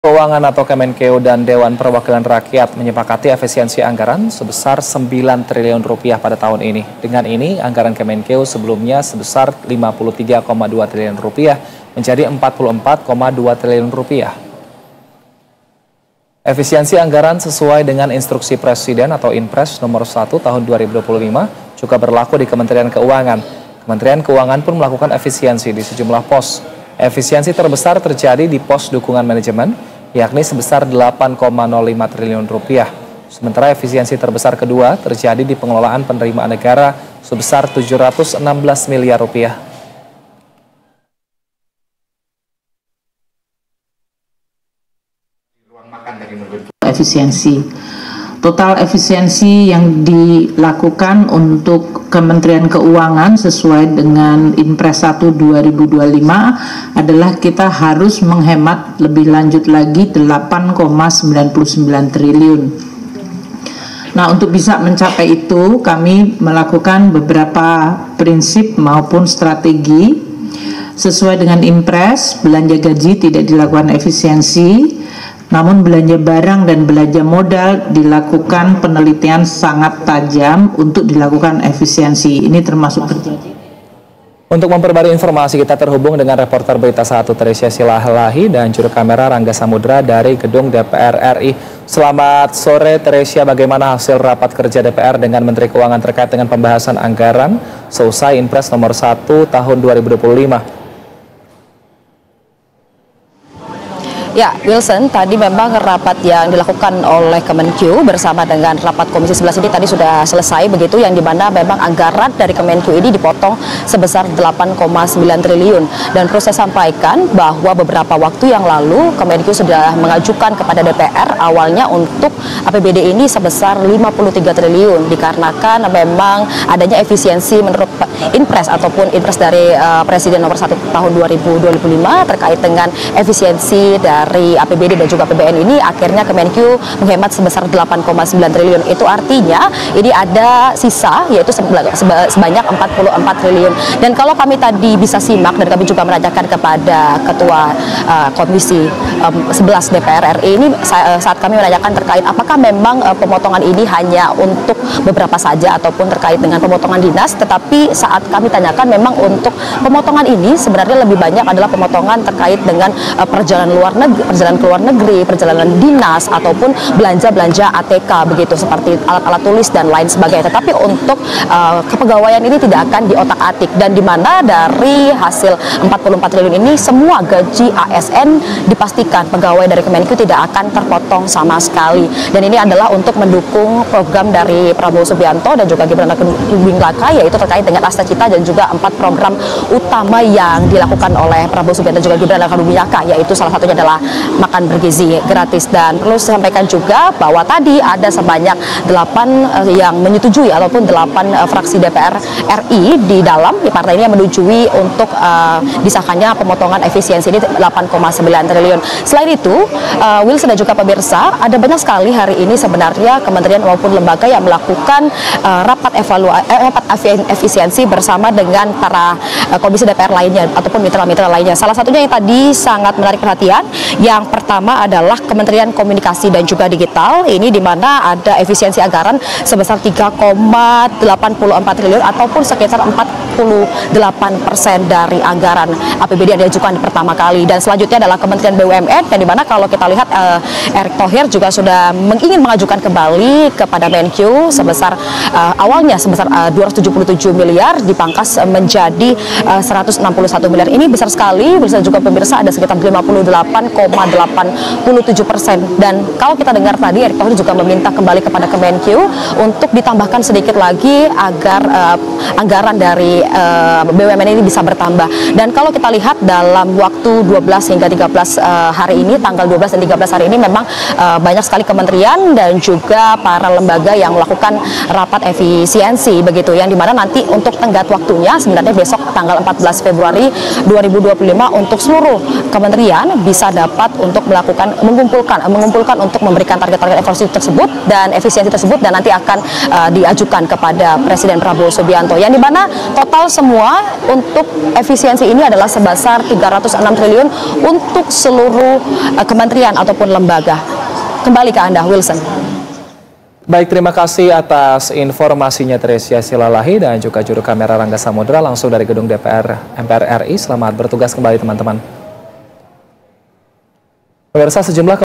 Keuangan atau Kemenkeu dan Dewan Perwakilan Rakyat menyepakati efisiensi anggaran sebesar 9 triliun rupiah pada tahun ini. Dengan ini, anggaran Kemenkeu sebelumnya sebesar 53,2 triliun rupiah menjadi 44,2 triliun rupiah. Efisiensi anggaran sesuai dengan instruksi Presiden atau Inpres nomor 1 tahun 2025 juga berlaku di Kementerian Keuangan. Kementerian Keuangan pun melakukan efisiensi di sejumlah pos. Efisiensi terbesar terjadi di pos dukungan manajemen, yakni sebesar 8,05 triliun rupiah. Sementara efisiensi terbesar kedua terjadi di pengelolaan penerimaan negara sebesar 716 miliar rupiah. Efisiensi. Total efisiensi yang dilakukan untuk Kementerian Keuangan sesuai dengan Inpres 1 2025 adalah kita harus menghemat lebih lanjut lagi 8,99 triliun. Nah, untuk bisa mencapai itu kami melakukan beberapa prinsip maupun strategi. Sesuai dengan Inpres, belanja gaji tidak dilakukan efisiensi. Namun belanja barang dan belanja modal dilakukan penelitian sangat tajam untuk dilakukan efisiensi. Ini termasuk terjadi. Untuk memperbarui informasi, kita terhubung dengan reporter Berita 1 Teresia Silalahi dan juru kamera Rangga Samudra dari Gedung DPR RI. Selamat sore Teresia, bagaimana hasil rapat kerja DPR dengan Menteri Keuangan terkait dengan pembahasan anggaran seusai Inpres nomor 1 tahun 2025? Ya, Wilson, tadi memang rapat yang dilakukan oleh Kemenkeu bersama dengan rapat Komisi 11 ini tadi sudah selesai begitu, yang dimana memang anggaran dari Kemenkeu ini dipotong sebesar 8,9 triliun. Dan perlu saya sampaikan bahwa beberapa waktu yang lalu Kemenkeu sudah mengajukan kepada DPR awalnya untuk APBD ini sebesar 53 triliun dikarenakan memang adanya efisiensi menurut Inpres ataupun Inpres dari Presiden nomor 1 tahun 2025 terkait dengan efisiensi dari APBD dan juga APBN ini. Akhirnya Kemenkeu menghemat sebesar 8,9 triliun. Itu artinya ini ada sisa yaitu sebanyak 44 triliun. Dan kalau kami tadi bisa simak dan kami juga menanyakan kepada Ketua Komisi 11 DPR RI ini saat kami menanyakan terkait apakah memang pemotongan ini hanya untuk beberapa saja ataupun terkait dengan pemotongan dinas, tetapi saat kami tanyakan memang untuk pemotongan ini sebenarnya lebih banyak adalah pemotongan terkait dengan perjalanan ke luar negeri, perjalanan dinas ataupun belanja-belanja ATK begitu seperti alat-alat tulis dan lain sebagainya. Tetapi untuk kepegawaian ini tidak akan diotak-atik, dan di mana dari hasil 44 triliun ini semua gaji ASN dipastikan pegawai dari Kemenkeu tidak akan terpotong sama sekali. Dan ini adalah untuk mendukung program dari Prabowo Subianto dan juga Gibran Rakabuming Raka, yaitu terkait dengan Asta Cita dan juga 4 program utama yang dilakukan oleh Prabowo Subianto dan juga Gibran Rakabuming Raka, yaitu salah satunya adalah makan bergizi gratis. Dan perlu saya sampaikan juga bahwa tadi ada sebanyak 8 yang menyetujui ataupun 8 fraksi DPR RI di dalam partai ini yang menyetujui untuk disahkannya pemotongan efisiensi ini 8,9 triliun. Selain itu, Wilson dan juga pemirsa, ada banyak sekali hari ini sebenarnya kementerian maupun lembaga yang melakukan rapat efisiensi bersama dengan para komisi DPR lainnya ataupun mitra-mitra lainnya. Salah satunya yang tadi sangat menarik perhatian, yang pertama adalah Kementerian Komunikasi dan juga Digital, ini di mana ada efisiensi anggaran sebesar 3,84 triliun ataupun sekitar 48% dari anggaran APBD yang diajukan pertama kali. Dan selanjutnya adalah Kementerian BUMN, yang di mana kalau kita lihat Erick Thohir juga sudah ingin mengajukan kembali kepada Menkeu sebesar awalnya sebesar 277 miliar dipangkas menjadi 161 miliar. Ini besar sekali, bisa juga pemirsa, ada sekitar 58,87%. Dan kalau kita dengar tadi, Erick Thohir juga meminta kembali kepada Kemenkeu untuk ditambahkan sedikit lagi agar anggaran dari BUMN ini bisa bertambah. Dan kalau kita lihat dalam waktu 12 hingga 13 hari ini, tanggal 12 dan 13 hari ini memang banyak sekali kementerian dan juga para lembaga yang melakukan rapat efisiensi begitu, yang dimana nanti untuk tenggat waktunya sebenarnya besok tanggal 14 Februari 2025 untuk seluruh kementerian bisa dapat rapat untuk mengumpulkan untuk memberikan target-target efisiensi tersebut dan nanti akan diajukan kepada Presiden Prabowo Subianto, yang dimana total semua untuk efisiensi ini adalah sebesar 306 triliun untuk seluruh kementerian ataupun lembaga. Kembali ke Anda, Wilson. Baik, terima kasih atas informasinya Tresia Silalahi dan juga juru kamera Rangga Samudra langsung dari gedung DPR MPR RI. Selamat bertugas kembali teman-teman. Pemirsa, sejumlah